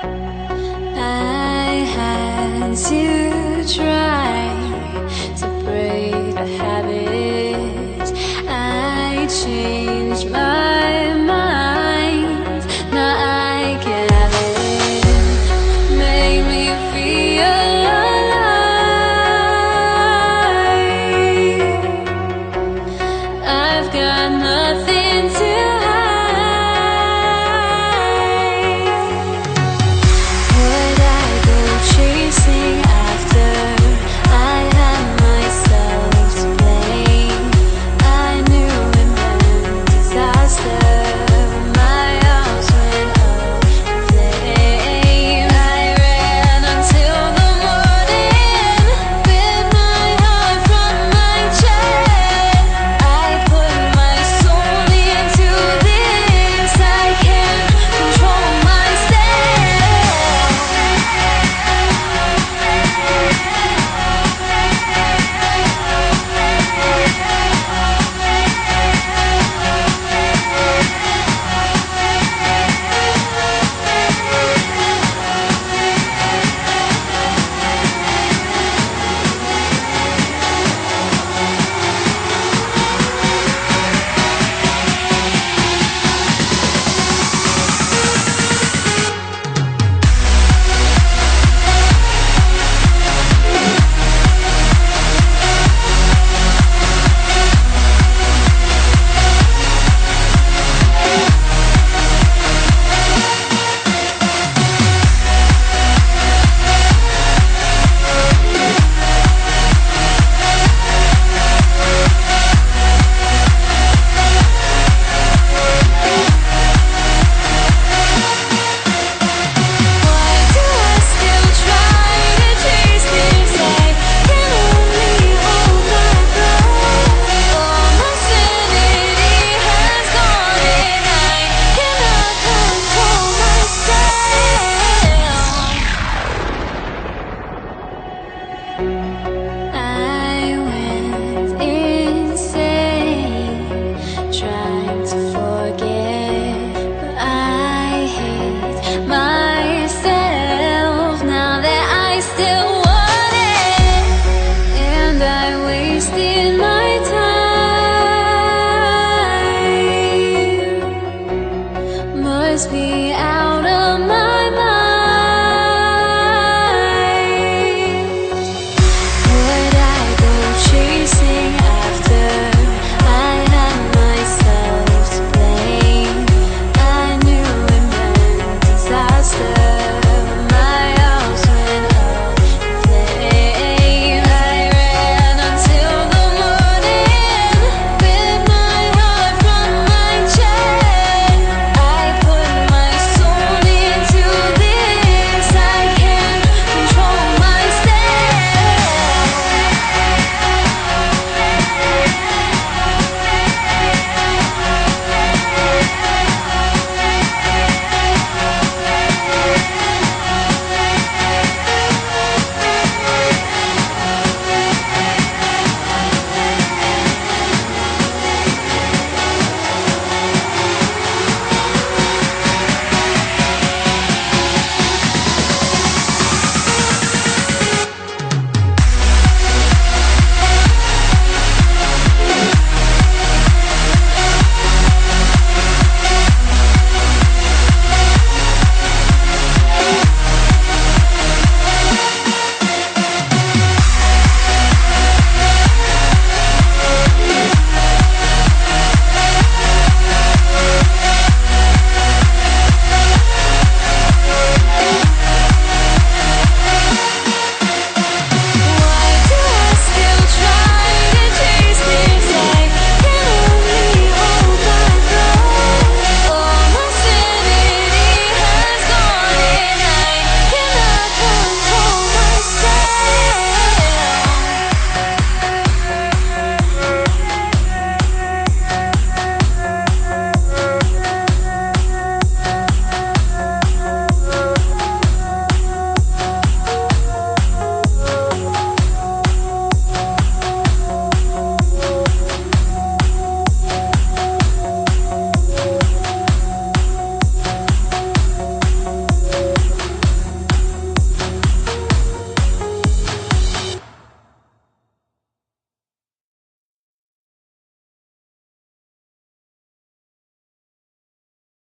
I had to try to break the habit. I changed my mind. Now I can have it. Make me feel alive. I've got nothing to chasing after. I had myself to blame. I knew it meant disaster. My house went up in flames. I ran until the morning with my heart from my chest. I put my soul into this. I can't control myself. I went insane, trying to forget, but I hate myself now that I still want it, and I wasted my time. Must be out